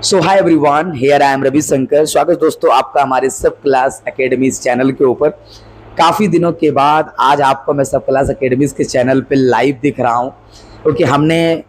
So hi everyone, here I am Ravi Shankar. स्वागत दोस्तों आपका हमारे सब क्लास एकेडमीज चैनल के ऊपर। काफ़ी दिनों के बाद आज आपको मैं सब क्लास एकेडमीज के चैनल पे लाइव दिख रहा हूँ, क्योंकि हमने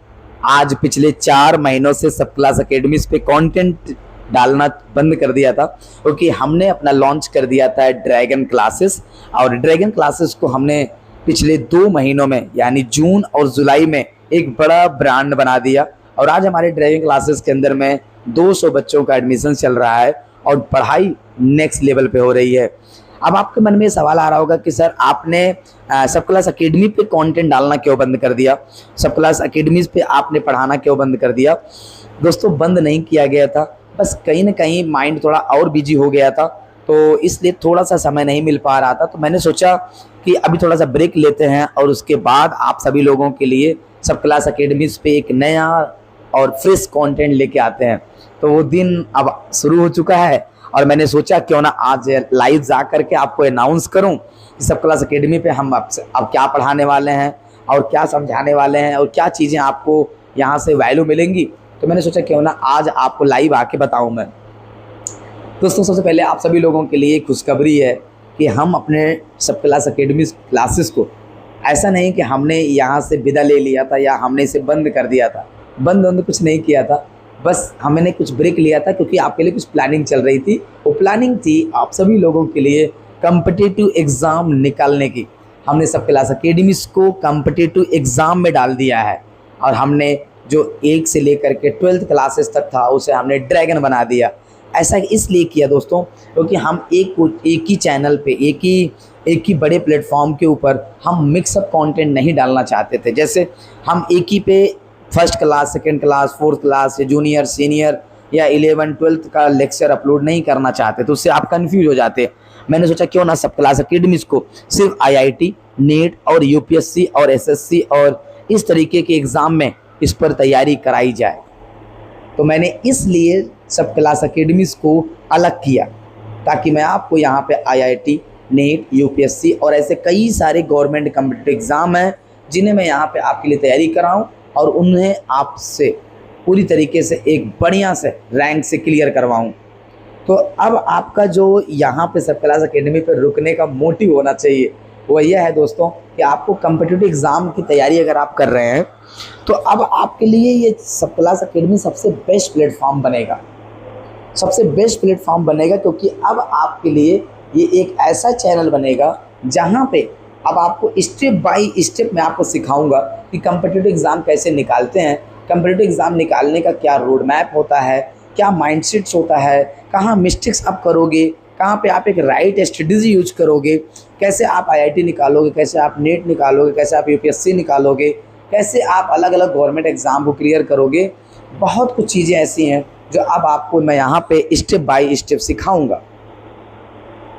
आज पिछले 4 महीनों से सब क्लास एकेडमीज पे कंटेंट डालना बंद कर दिया था, क्योंकि हमने अपना लॉन्च कर दिया था ड्रैगन क्लासेस। और ड्रैगन क्लासेस को हमने पिछले 2 महीनों में यानी जून और जुलाई में एक बड़ा ब्रांड बना दिया। और आज हमारे ड्राइविंग क्लासेस के अंदर में 200 बच्चों का एडमिशन चल रहा है और पढ़ाई नेक्स्ट लेवल पे हो रही है। अब आपके मन में सवाल आ रहा होगा कि सर आपने सब क्लास एकेडमी पे कंटेंट डालना क्यों बंद कर दिया, सब क्लास एकेडमीज पे आपने पढ़ाना क्यों बंद कर दिया। दोस्तों बंद नहीं किया गया था, बस कहीं ना कहीं माइंड थोड़ा और बिजी हो गया था, तो इसलिए थोड़ा सा समय नहीं मिल पा रहा था। तो मैंने सोचा कि अभी थोड़ा सा ब्रेक लेते हैं और उसके बाद आप सभी लोगों के लिए सब क्लास एकेडमीज पे एक नया और फ्रेश कंटेंट लेके आते हैं। तो वो दिन अब शुरू हो चुका है और मैंने सोचा क्यों ना आज लाइव जा करके आपको अनाउंस करूं कि सब क्लास एकेडमी पे हम अब क्या पढ़ाने वाले हैं और क्या समझाने वाले हैं और क्या चीज़ें आपको यहाँ से वैल्यू मिलेंगी। तो मैंने सोचा क्यों ना आज आपको लाइव आके बताऊं मैं। दोस्तों सबसे पहले आप सभी लोगों के लिए खुशखबरी है कि हम अपने सब क्लास एकेडमी क्लासेस को ऐसा नहीं कि हमने यहाँ से विदा ले लिया था या हमने इसे बंद कर दिया था। बंद कुछ नहीं किया था, बस हमने कुछ ब्रेक लिया था क्योंकि आपके लिए कुछ प्लानिंग चल रही थी। वो प्लानिंग थी आप सभी लोगों के लिए कॉम्पिटिटिव एग्ज़ाम निकालने की। हमने सब क्लास एकेडमीज को कॉम्पिटिटिव एग्ज़ाम में डाल दिया है और हमने जो 1 से लेकर के 12th क्लासेस तक था उसे हमने ड्रैगन बना दिया। ऐसा इसलिए किया दोस्तों क्योंकि हम एक ही चैनल पे एक ही बड़े प्लेटफॉर्म के ऊपर हम मिक्सअप कंटेंट नहीं डालना चाहते थे। जैसे हम एक ही पे first class, second class, 4th class या जूनियर, सीनियर या 11, 12th का लेक्चर अपलोड नहीं करना चाहते, तो उससे आप कंफ्यूज हो जाते। मैंने सोचा क्यों ना सब क्लास एकेडमीज को सिर्फ IIT, नीट और UPSC और SSC और इस तरीके के एग्ज़ाम में इस पर तैयारी कराई जाए। तो मैंने इसलिए सब क्लास एकेडमीज को अलग किया ताकि मैं आपको यहाँ पे IIT, नीट, UPSC और ऐसे कई सारे गवर्नमेंट कॉम्पिटिटिव एग्ज़ाम हैं जिन्हें मैं यहाँ पे आपके लिए तैयारी कराऊँ और उन्हें आपसे पूरी तरीके से एक बढ़िया से रैंक से क्लियर करवाऊँ। तो अब आपका जो यहाँ पे सब क्लास एकेडमी पर रुकने का मोटिव होना चाहिए वो यह है दोस्तों कि आपको कॉम्पिटिटिव एग्ज़ाम की तैयारी अगर आप कर रहे हैं तो अब आपके लिए ये सब क्लास एकेडमी सबसे बेस्ट प्लेटफॉर्म बनेगा, सबसे बेस्ट प्लेटफॉर्म बनेगा, क्योंकि अब आपके लिए ये एक ऐसा चैनल बनेगा जहाँ पे अब आपको स्टेप बाय स्टेप मैं आपको सिखाऊंगा कि कॉम्पिटिटिव एग्ज़ाम कैसे निकालते हैं, कॉम्पिटिटिव एग्ज़ाम निकालने का क्या रोड मैप होता है, क्या माइंडसेट्स होता है, कहाँ मिस्टेक्स आप करोगे, कहाँ पे आप एक राइट स्ट्रेटजी यूज करोगे, कैसे आप IIT निकालोगे, कैसे आप नीट निकालोगे, कैसे आप UPSC निकालोगे, कैसे आप अलग अलग गवर्नमेंट एग्ज़ाम को क्लियर करोगे। बहुत कुछ चीज़ें ऐसी हैं जो अब आपको मैं यहाँ पे स्टेप बाय स्टेप सिखाऊंगा।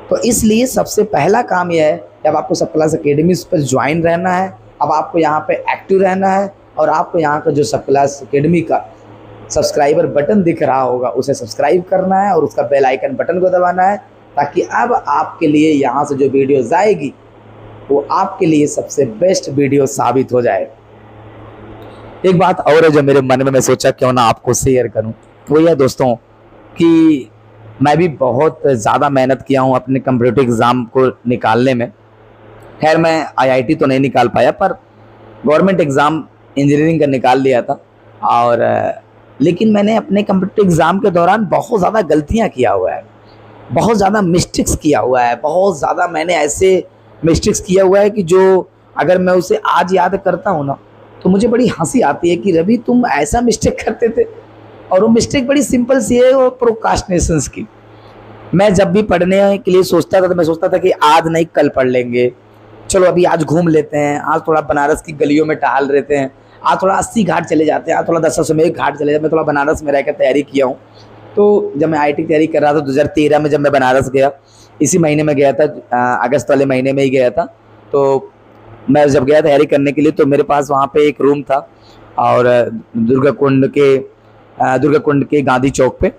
तो इसलिए सबसे पहला काम यह है कि अब आपको सब क्लास एकेडमीज पर ज्वाइन रहना है। अब आपको यहाँ पे एक्टिव रहना है और आपको यहाँ का जो सब क्लास एकेडमी का सब्सक्राइबर बटन दिख रहा होगा उसे सब्सक्राइब करना है और उसका बेल आइकन बटन को दबाना है, ताकि अब आपके लिए यहाँ से जो वीडियो जाएगी वो आपके लिए सबसे बेस्ट वीडियो साबित हो जाए। एक बात और है जो मेरे मन में मैं सोचा क्यों ना आपको शेयर करूं, वो यह दोस्तों कि मैं भी बहुत ज़्यादा मेहनत किया हूं अपने कॉम्पिटिटिव एग्ज़ाम को निकालने में। खैर मैं IIT तो नहीं निकाल पाया, पर गवर्नमेंट एग्ज़ाम इंजीनियरिंग का निकाल लिया था। और लेकिन मैंने अपने कॉम्पिटिटिव एग्ज़ाम के दौरान बहुत ज़्यादा गलतियाँ किया हुआ है, बहुत ज़्यादा मिस्टेक्स किया हुआ है, बहुत ज़्यादा मैंने ऐसे मिस्टेक्स किया हुआ है कि जो अगर मैं उसे आज याद करता हूँ ना तो मुझे बड़ी हंसी आती है कि रवि तुम ऐसा मिस्टेक करते थे। और वो मिस्टेक बड़ी सिंपल सी है, वो प्रोक्रास्टिनेशंस की। मैं जब भी पढ़ने के लिए सोचता था तो मैं सोचता था कि आज नहीं कल पढ़ लेंगे, चलो अभी आज घूम लेते हैं, आज थोड़ा बनारस की गलियों में टहल रहते हैं, आज थोड़ा 80 घाट चले जाते हैं, आज थोड़ा 10 घाट चले जाते हैं। मैं थोड़ा बनारस में रहकर तैयारी किया हूँ। तो जब मैं IIT की तैयारी कर रहा था 2013 में, जब मैं बनारस गया, इसी महीने में गया था, अगस्त वाले महीने में ही गया था। तो मैं जब गया तैयारी करने के लिए तो मेरे पास वहाँ पे एक रूम था और दुर्गा कुंड के गांधी चौक पे।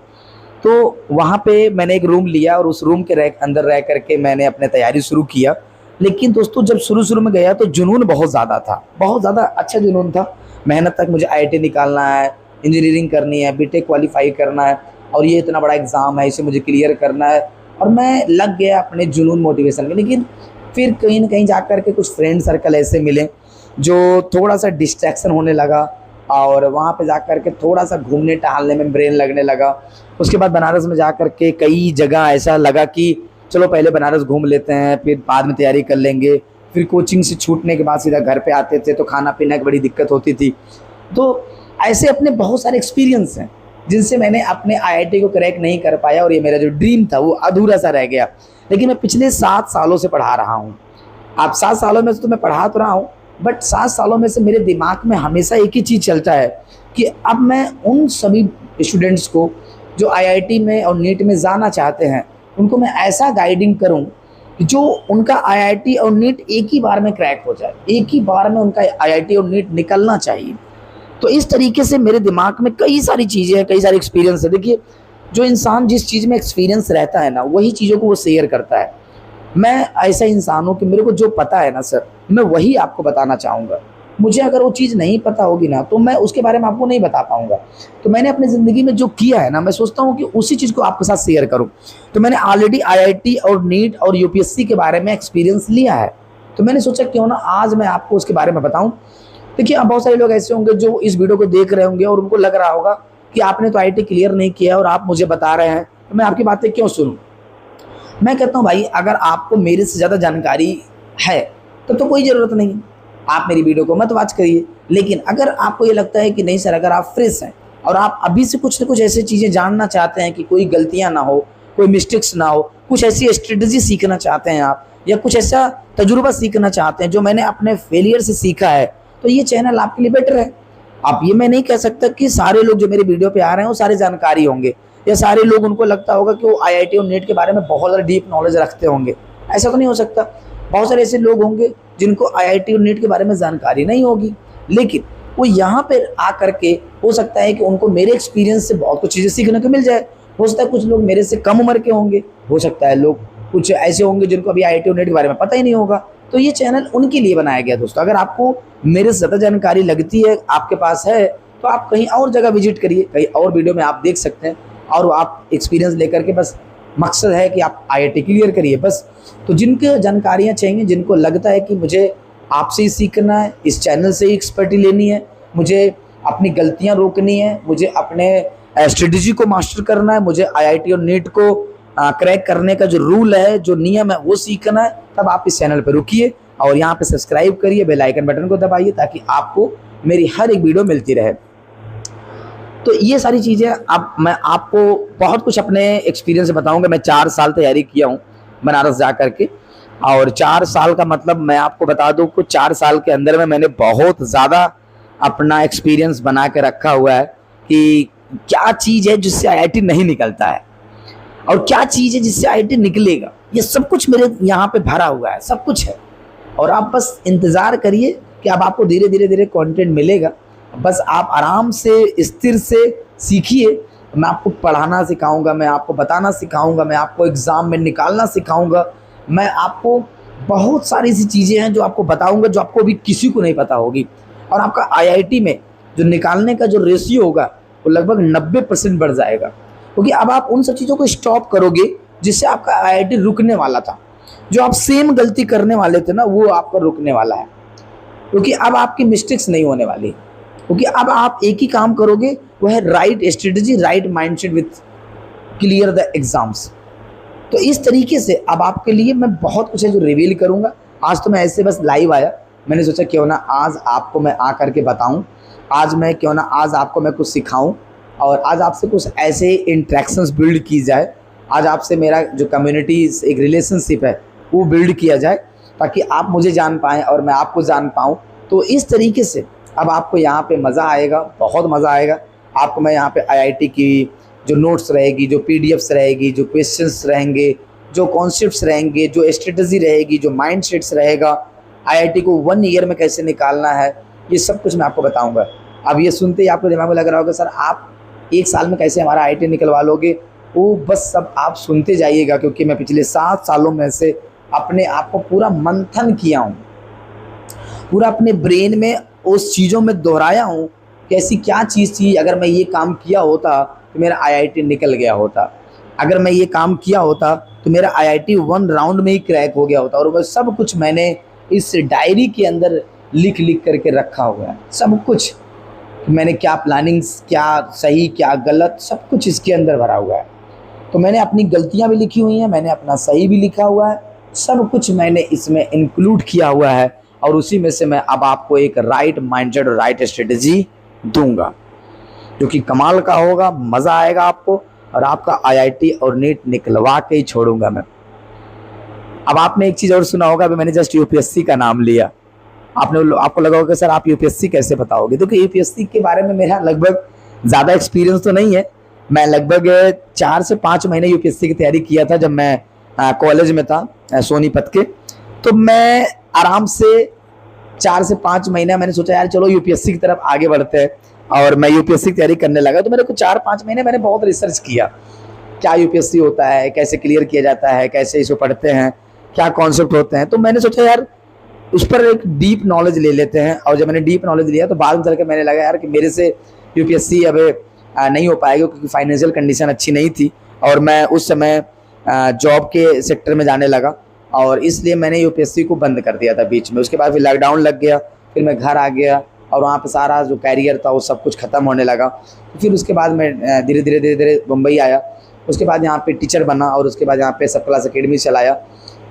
तो वहाँ पे मैंने एक रूम लिया और उस रूम के अंदर रह करके मैंने अपने तैयारी शुरू किया। लेकिन दोस्तों जब शुरू में गया तो जुनून बहुत ज़्यादा था, बहुत ज़्यादा अच्छा जुनून था। मेहनत तक मुझे IIT निकालना है, इंजीनियरिंग करनी है, बीटेक क्वालिफाई करना है और ये इतना बड़ा एग्ज़ाम है, इसे मुझे क्लियर करना है। और मैं लग गया अपने जुनून मोटिवेशन में। लेकिन फिर कहीं न कहीं जाकर के कुछ फ्रेंड सर्कल ऐसे मिले जो थोड़ा-सा डिस्ट्रैक्शन होने लगा और वहाँ पे जाकर के थोड़ा-सा घूमने टहलने में ब्रेन लगने लगा। उसके बाद बनारस में जाकर के कई जगह ऐसा लगा कि चलो पहले बनारस घूम लेते हैं, फिर बाद में तैयारी कर लेंगे। फिर कोचिंग से छूटने के बाद सीधा घर पे आते थे तो खाना-पीना की बड़ी दिक्कत होती थी। तो ऐसे अपने बहुत सारे एक्सपीरियंस हैं जिनसे मैंने अपने आईआईटी को क्रैक नहीं कर पाया और ये मेरा जो ड्रीम था वो अधूरा-सा रह गया। लेकिन मैं पिछले 7 सालों से पढ़ा रहा हूँ। अब 7 सालों में तो मैं पढ़ा तो रहा हूँ, बट 7 सालों में से मेरे दिमाग में हमेशा एक ही चीज़ चलता है कि अब मैं उन सभी स्टूडेंट्स को जो आईआईटी में और नीट में जाना चाहते हैं, उनको मैं ऐसा गाइडिंग करूं कि जो उनका आईआईटी और नीट एक ही बार में क्रैक हो जाए, एक ही बार में उनका आईआईटी और नीट निकलना चाहिए। तो इस तरीके से मेरे दिमाग में कई सारी चीज़ें हैं, कई सारे एक्सपीरियंस है। देखिए, जो इंसान जिस चीज़ में एक्सपीरियंस रहता है ना, वही चीज़ों को वो शेयर करता है। मैं ऐसा इंसान हूँ कि मेरे को जो पता है ना सर, मैं वही आपको बताना चाहूँगा। मुझे अगर वो चीज़ नहीं पता होगी ना, तो मैं उसके बारे में आपको नहीं बता पाऊँगा। तो मैंने अपनी ज़िंदगी में जो किया है ना, मैं सोचता हूँ कि उसी चीज़ को आपके साथ शेयर करूँ। तो मैंने ऑलरेडी आईआईटी और नीट और यूपीएससी के बारे में एक्सपीरियंस लिया है, तो मैंने सोचा क्यों ना आज मैं आपको उसके बारे में बताऊँ। देखिए, अब बहुत सारे लोग ऐसे होंगे जो इस वीडियो को देख रहे होंगे और उनको लग रहा होगा कि आपने तो आईआईटी क्लियर नहीं किया और आप मुझे बता रहे हैं, तो मैं आपकी बातें क्यों सुनूँ। मैं कहता हूँ भाई, अगर आपको मेरे से ज़्यादा जानकारी है तब तो कोई ज़रूरत नहीं, आप मेरी वीडियो को मत वॉच करिए। लेकिन अगर आपको ये लगता है कि नहीं सर, अगर आप फ्रेश हैं और आप अभी से कुछ न कुछ ऐसी चीज़ें जानना चाहते हैं कि कोई गलतियाँ ना हो, कोई मिस्टेक्स ना हो, कुछ ऐसी स्ट्रेटजी सीखना चाहते हैं आप, या कुछ ऐसा तजुर्बा सीखना चाहते हैं जो मैंने अपने फेलियर से सीखा है, तो ये चैनल आपके लिए बेटर है। आप ये मैं नहीं कह सकता कि सारे लोग जो मेरे वीडियो पे आ रहे हैं वो सारे जानकारी होंगे, या सारे लोग उनको लगता होगा कि वो आईआईटी और नीट के बारे में बहुत ज़्यादा डीप नॉलेज रखते होंगे। ऐसा तो नहीं हो सकता। बहुत सारे ऐसे लोग होंगे जिनको आईआईटी और नीट के बारे में जानकारी नहीं होगी, लेकिन वो यहाँ पे आ करके हो सकता है कि उनको मेरे एक्सपीरियंस से बहुत कुछ चीज़ें सीखने को मिल जाए। हो सकता है कुछ लोग मेरे से कम उम्र के होंगे, हो सकता है लोग कुछ ऐसे होंगे जिनको अभी आईआईटी और नीट के बारे में पता ही नहीं होगा। तो ये चैनल उनके लिए बनाया गया दोस्तों। अगर आपको मेरे से ज़्यादा जानकारी लगती है, आपके पास है, तो आप कहीं और जगह विजिट करिए, कहीं और वीडियो में आप देख सकते हैं और आप एक्सपीरियंस लेकर के, बस मकसद है कि आप आईआईटी क्लियर करिए बस। तो जिनके जानकारियाँ चाहिए, जिनको लगता है कि मुझे आपसे ही सीखना है, इस चैनल से ही एक्सपर्टी लेनी है, मुझे अपनी गलतियाँ रोकनी है, मुझे अपने स्ट्रेटजी को मास्टर करना है, मुझे आईआईटी और नीट को क्रैक करने का जो रूल है, जो नियम है, वो सीखना है, तब आप इस चैनल पर रुकिए और यहाँ पे सब्सक्राइब करिए, बेल आइकन बटन को दबाइए ताकि आपको मेरी हर एक वीडियो मिलती रहे। तो ये सारी चीज़ें अब मैं आपको बहुत कुछ अपने एक्सपीरियंस से बताऊंगा। मैं 4 साल तैयारी किया हूँ बनारस जा कर के, और 4 साल का मतलब मैं आपको बता दूं कि 4 साल के अंदर में मैंने बहुत ज़्यादा अपना एक्सपीरियंस बना के रखा हुआ है कि क्या चीज़ है जिससे आईआईटी नहीं निकलता है और क्या चीज़ है जिससे आईआईटी निकलेगा। ये सब कुछ मेरे यहाँ पे भरा हुआ है, सब कुछ है। और आप बस इंतज़ार करिए कि अब आपको धीरे धीरे धीरे कंटेंट मिलेगा। बस आप आराम से स्थिर से सीखिए। मैं आपको पढ़ाना सिखाऊंगा, मैं आपको बताना सिखाऊंगा, मैं आपको एग्ज़ाम में निकालना सिखाऊंगा, मैं आपको बहुत सारी ऐसी चीज़ें हैं जो आपको बताऊंगा जो आपको अभी किसी को नहीं पता होगी। और आपका आईआईटी में जो निकालने का जो रेशियो होगा वो लगभग 90% बढ़ जाएगा, क्योंकि अब आप उन सब चीज़ों को स्टॉप करोगे जिससे आपका आईआईटी रुकने वाला था। जो आप सेम गलती करने वाले थे ना, वो आपका रुकने वाला है, क्योंकि अब आपकी मिस्टेक्स नहीं होने वाली, क्योंकि अब आप एक ही काम करोगे, वो है right strategy, right mindset with clear the exams. तो इस तरीके से अब आपके लिए मैं बहुत कुछ है जो रिवील करूंगा। आज तो मैं ऐसे बस लाइव आया, मैंने सोचा क्यों ना आज आपको मैं आ करके बताऊं, आज मैं क्यों ना आज आपको मैं कुछ सिखाऊं और आज आपसे कुछ ऐसे इंट्रैक्शंस बिल्ड की जाए, आज आपसे मेरा जो कम्युनिटी एक रिलेशनशिप है वो बिल्ड किया जाए, ताकि आप मुझे जान पाएँ और मैं आपको जान पाऊँ। तो इस तरीके से अब आपको यहाँ पे मज़ा आएगा, बहुत मज़ा आएगा। आपको मैं यहाँ पे आईआईटी की जो नोट्स रहेगी, जो पीडीएफ्स रहेगी, जो क्वेश्चंस रहेंगे, जो कॉन्सेप्ट्स रहेंगे, जो स्ट्रेटजी रहेगी, जो माइंडसेट्स रहेगा, आईआईटी को 1 ईयर में कैसे निकालना है, ये सब कुछ मैं आपको बताऊँगा। अब ये सुनते ही आपको दिमाग में लग रहा होगा सर आप 1 साल में कैसे हमारा आईआईटी निकलवा लोगे। वो बस सब आप सुनते जाइएगा, क्योंकि मैं पिछले 7 सालों में से अपने आप को पूरा मंथन किया हूँ, पूरा अपने ब्रेन में उस चीज़ों में दोहराया हूँ कि ऐसी क्या चीज़ थी, अगर मैं ये काम किया होता तो मेरा आईआईटी निकल गया होता, अगर मैं ये काम किया होता तो मेरा आईआईटी 1 राउंड में ही क्रैक हो गया होता। और वह सब कुछ मैंने इस डायरी के अंदर लिख लिख करके रखा हुआ है, सब कुछ मैंने क्या प्लानिंग्स, क्या सही क्या गलत, सब कुछ इसके अंदर भरा हुआ है। तो मैंने अपनी गलतियां भी लिखी हुई हैं, मैंने अपना सही भी लिखा हुआ है, सब कुछ मैंने इसमें इंक्लूड किया हुआ है। और उसी में से मैं अब आपको एक राइट माइंडसेट और राइट स्ट्रेटजी दूंगा जो कि कमाल का होगा, मज़ा आएगा आपको, और आपका आईआईटी और नीट निकलवा के ही छोड़ूंगा मैं। अब आपने एक चीज़ और सुना होगा, अभी मैंने जस्ट यूपीएससी का नाम लिया, आपको लगा होगा सर आप यूपीएससी कैसे बताओगे। तो कि यूपीएससी के बारे में मेरा लगभग ज़्यादा एक्सपीरियंस तो नहीं है, मैं लगभग 4 से 5 महीने यूपीएससी की तैयारी किया था जब मैं कॉलेज में था सोनीपत के। तो मैं आराम से 4 से 5 महीना मैंने सोचा यार चलो यूपीएससी की तरफ आगे बढ़ते हैं, और मैं यूपीएससी की तैयारी करने लगा। तो मेरे को 4-5 महीने मैंने बहुत रिसर्च किया, क्या यूपीएससी होता है, कैसे क्लियर किया जाता है, कैसे इसको पढ़ते हैं, क्या कॉन्सेप्ट होते हैं। तो मैंने सोचा यार उस पर एक डीप नॉलेज ले लेते हैं। और जब मैंने डीप नॉलेज लिया तो बाद में चल के मैंने लगा यार कि मेरे से यूपीएससी अब नहीं हो पाएगा, क्योंकि फाइनेंशियल कंडीशन अच्छी नहीं थी और मैं उस समय जॉब के सेक्टर में जाने लगा, और इसलिए मैंने यूपीएससी को बंद कर दिया था बीच में। उसके बाद फिर लॉकडाउन लग गया, फिर मैं घर आ गया और वहाँ पे सारा जो कैरियर था वो सब कुछ ख़त्म होने लगा। फिर उसके बाद मैं धीरे धीरे मुंबई आया, उसके बाद यहाँ पे टीचर बना, और उसके बाद यहाँ पे सब क्लास अकेडमी चलाया।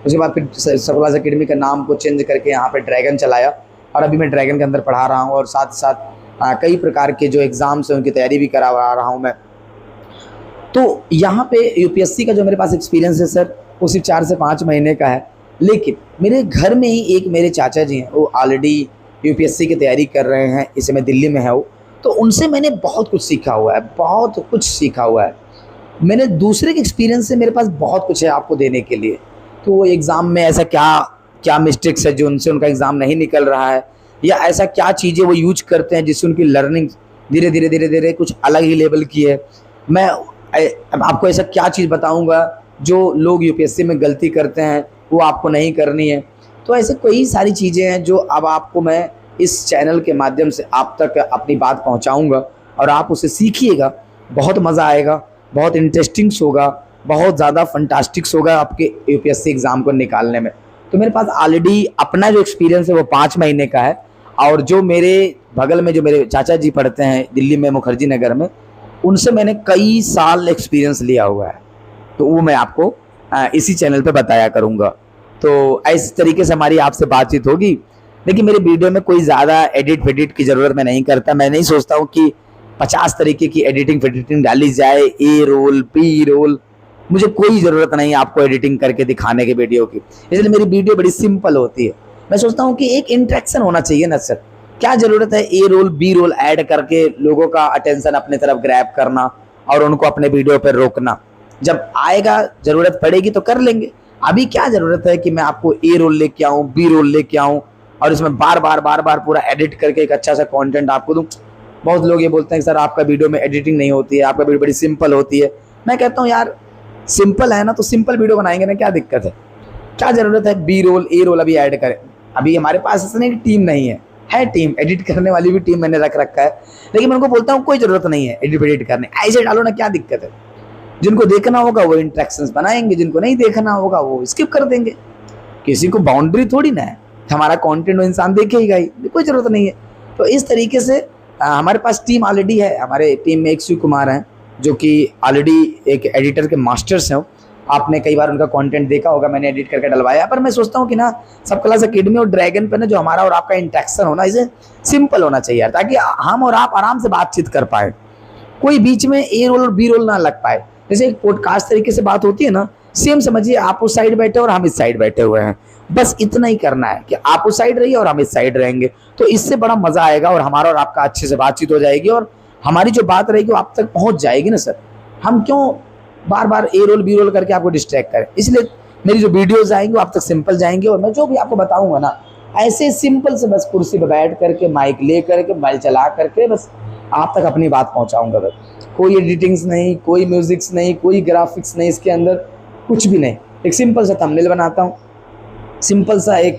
उसके बाद फिर सब क्लास अकेडमी का नाम को चेंज करके यहाँ पे ड्रैगन चलाया, और अभी मैं ड्रैगन के अंदर पढ़ा रहा हूँ, और साथ ही साथ कई प्रकार के जो एग्ज़ाम्स हैं उनकी तैयारी भी करा रहा हूँ मैं। तो यहाँ पे यूपीएससी का जो मेरे पास एक्सपीरियंस है सर, वो सिर्फ 4 से 5 महीने का है। लेकिन मेरे घर में ही एक मेरे चाचा जी हैं, वो ऑलरेडी यूपीएससी की तैयारी कर रहे हैं, इस समय दिल्ली में है वो। तो उनसे मैंने बहुत कुछ सीखा हुआ है, बहुत कुछ सीखा हुआ है। मैंने दूसरे के एक्सपीरियंस से, मेरे पास बहुत कुछ है आपको देने के लिए। तो वो एग्ज़ाम में ऐसा क्या मिस्टेक्स है जो उनसे उनका एग्ज़ाम नहीं निकल रहा है, या ऐसा क्या चीज़ें वो यूज करते हैं जिससे उनकी लर्निंग धीरे धीरे कुछ अलग ही लेवल की है। मैं आपको ऐसा क्या चीज़ बताऊंगा जो लोग यूपीएससी में गलती करते हैं वो आपको नहीं करनी है। तो ऐसे कई सारी चीज़ें हैं जो अब आपको मैं इस चैनल के माध्यम से आप तक अपनी बात पहुंचाऊंगा, और आप उसे सीखिएगा, बहुत मज़ा आएगा, बहुत इंटरेस्टिंग्स होगा, बहुत ज़्यादा फंटास्टिक्स होगा आपके यूपीएससी एग्ज़ाम को निकालने में। तो मेरे पास ऑलरेडी अपना जो एक्सपीरियंस है वो 5 महीने का है, और जो मेरे बगल में जो मेरे चाचा जी पढ़ते हैं दिल्ली में मुखर्जी नगर में, उनसे मैंने कई साल एक्सपीरियंस लिया हुआ है। तो वो मैं आपको इसी चैनल पे बताया करूँगा। तो इस तरीके से हमारी आपसे बातचीत होगी। देखिए मेरे वीडियो में कोई ज़्यादा एडिट वेडिट की ज़रूरत मैं नहीं करता। मैं नहीं सोचता हूँ कि 50 तरीके की एडिटिंग वेडिटिंग डाली जाए, ए रोल बी रोल, मुझे कोई ज़रूरत नहीं आपको एडिटिंग करके दिखाने के वीडियो की। इसलिए मेरी वीडियो बड़ी सिंपल होती है। मैं सोचता हूँ कि एक इंटरेक्शन होना चाहिए ना सर, क्या ज़रूरत है ए रोल बी रोल ऐड करके लोगों का अटेंशन अपने तरफ ग्रैब करना और उनको अपने वीडियो पर रोकना। जब आएगा ज़रूरत पड़ेगी तो कर लेंगे। अभी क्या ज़रूरत है कि मैं आपको ए रोल लेके आऊँ, बी रोल लेके आऊँ और इसमें बार बार पूरा एडिट करके एक अच्छा सा कंटेंट आपको दूँ। बहुत लोग ये बोलते हैं कि सर आपका वीडियो में एडिटिंग नहीं होती है, आपका वीडियो बड़ी सिंपल होती है। मैं कहता हूँ यार सिंपल है ना तो सिंपल वीडियो बनाएंगे ना, क्या दिक्कत है, क्या ज़रूरत है बी रोल ए रोल अभी ऐड करें। अभी हमारे पास ऐसा नहीं टीम नहीं है, है टीम, एडिट करने वाली भी टीम मैंने रख रखा है। लेकिन मैं उनको बोलता हूँ कोई ज़रूरत नहीं है एडिट करने, ऐसे डालो ना, क्या दिक्कत है। जिनको देखना होगा वो इंट्रैक्शंस बनाएंगे, जिनको नहीं देखना होगा वो स्किप कर देंगे। किसी को बाउंड्री थोड़ी ना है, हमारा कंटेंट वो इंसान देखेगा ही, कोई ज़रूरत नहीं है। तो इस तरीके से हमारे पास टीम ऑलरेडी है। हमारे टीम में एक शिव कुमार हैं जो कि ऑलरेडी एक एडिटर के मास्टर्स हैं। आपने कई बार उनका कंटेंट देखा होगा, मैंने एडिट करके डलवाया। पर मैं सोचता हूँ कि ना सब क्लास अकेडमी और ड्रैगन पे ना जो हमारा और आपका इंट्रैक्शन होना, इसे सिंपल होना चाहिए यार, ताकि हम और आप आराम से बातचीत कर पाए, कोई बीच में ए रोल और बी रोल ना लग पाए। जैसे एक पॉडकास्ट तरीके से बात होती है ना, सेम समझिए आप उस साइड बैठे और हम इस साइड बैठे हुए हैं, बस इतना ही करना है कि आप उस साइड रहिए और हम इस साइड रहेंगे। तो इससे बड़ा मजा आएगा और हमारा और आपका अच्छे से बातचीत हो जाएगी और हमारी जो बात रहेगी वो आप तक पहुंच जाएगी ना सर। हम क्यों बार बार ए रोल बी रोल करके आपको डिस्ट्रैक्ट करें। इसलिए मेरी जो वीडियोस आएंगी वो आप तक सिंपल जाएंगे, और मैं जो भी आपको बताऊंगा ना ऐसे सिंपल से बस कुर्सी पर बैठ करके माइक ले करके मोबाइल चला करके बस आप तक अपनी बात पहुंचाऊंगा। बस कोई एडिटिंग्स नहीं, कोई म्यूजिक्स नहीं, कोई ग्राफिक्स नहीं, इसके अंदर कुछ भी नहीं। एक सिंपल सा थंबनेल बनाता हूँ, सिंपल सा एक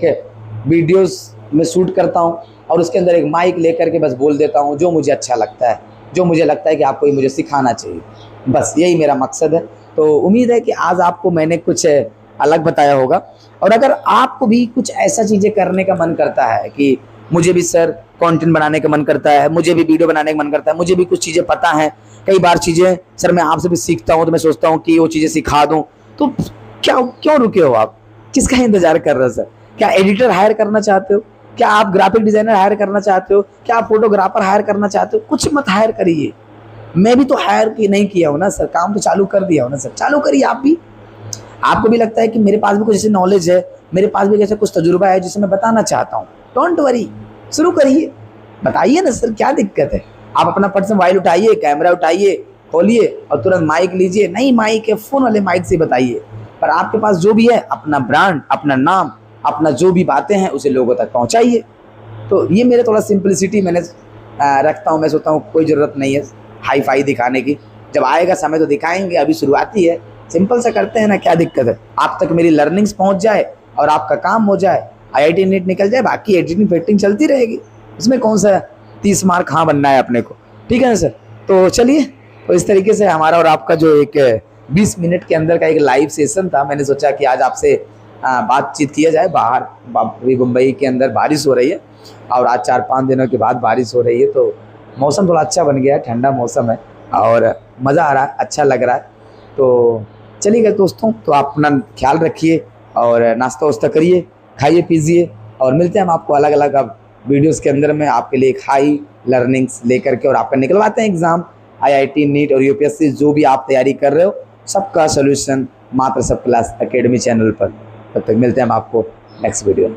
वीडियोस मैं शूट करता हूँ और उसके अंदर एक माइक लेकर के बस बोल देता हूँ जो मुझे अच्छा लगता है, जो मुझे लगता है कि आपको ये मुझे सिखाना चाहिए। बस यही मेरा मकसद है। तो उम्मीद है कि आज आपको मैंने कुछ अलग बताया होगा। और अगर आपको भी कुछ ऐसा चीज़ें करने का मन करता है कि मुझे भी सर कंटेंट बनाने का मन करता है, मुझे भी वीडियो बनाने का मन करता है, मुझे भी कुछ चीज़ें पता हैं, कई बार चीज़ें सर मैं आपसे भी सीखता हूँ, तो मैं सोचता हूँ कि वो चीज़ें सिखा दूँ, तो क्या क्यों रुके हो आप? किसका इंतजार कर रहे हो सर? क्या एडिटर हायर करना चाहते हो? क्या आप ग्राफिक डिजाइनर हायर करना चाहते हो? क्या आप फोटोग्राफर हायर करना चाहते हो? कुछ मत हायर करिए। मैं भी तो हायर की नहीं किया हूँ ना सर, काम तो चालू कर दिया हूँ ना सर, चालू करिए आप भी। आपको भी लगता है कि मेरे पास भी कुछ ऐसी नॉलेज है, मेरे पास भी ऐसा कुछ तजुर्बा है जिसे मैं बताना चाहता हूँ, डोंट वरी, शुरू करिए, बताइए ना सर क्या दिक्कत है। आप अपना पर्सनल मोबाइल उठाइए, कैमरा उठाइए, खोलिए और तुरंत माइक लीजिए, नहीं माइक है फोन वाले माइक से बताइए। पर आपके पास जो भी है, अपना ब्रांड, अपना नाम, अपना जो भी बातें हैं उसे लोगों तक पहुंचाइए। तो ये मेरे थोड़ा सिंपलिसिटी मैंने रखता हूँ। मैं सोचता हूँ कोई ज़रूरत नहीं है हाई फाई दिखाने की, जब आएगा समय तो दिखाएंगे, अभी शुरुआती है, सिंपल सा करते हैं ना, क्या दिक्कत है। आप तक मेरी लर्निंग्स पहुँच जाए और आपका काम हो जाए, IIT नीट निकल जाए, बाकी एडिटिंग फेडिटिंग चलती रहेगी, उसमें कौन सा 30 मार्क हाँ बनना है अपने को, ठीक है ना सर। तो चलिए, तो इस तरीके से हमारा और आपका जो एक 20 मिनट के अंदर का एक लाइव सेशन था, मैंने सोचा कि आज आपसे बातचीत किया जाए। बाहर मुंबई के अंदर बारिश हो रही है और आज 4-5 दिनों के बाद बारिश हो रही है, तो मौसम थोड़ा अच्छा बन गया है, ठंडा मौसम है और मज़ा आ रहा है, अच्छा लग रहा है। तो चलिए दोस्तों, तो आप अपना ख्याल रखिए और नाश्ता वास्ता करिए, खाइए पीजिए, और मिलते हैं हम आपको अलग अलग अब वीडियोस के अंदर में आपके लिए एक हाई लर्निंग्स लेकर के, और आपका निकलवाते हैं एग्ज़ाम, IIT नीट और UPSC जो भी आप तैयारी कर रहे हो, सबका सोल्यूशन मात्र सब क्लास एकेडमी चैनल पर। तब तक मिलते हैं हम आपको नेक्स्ट वीडियो में।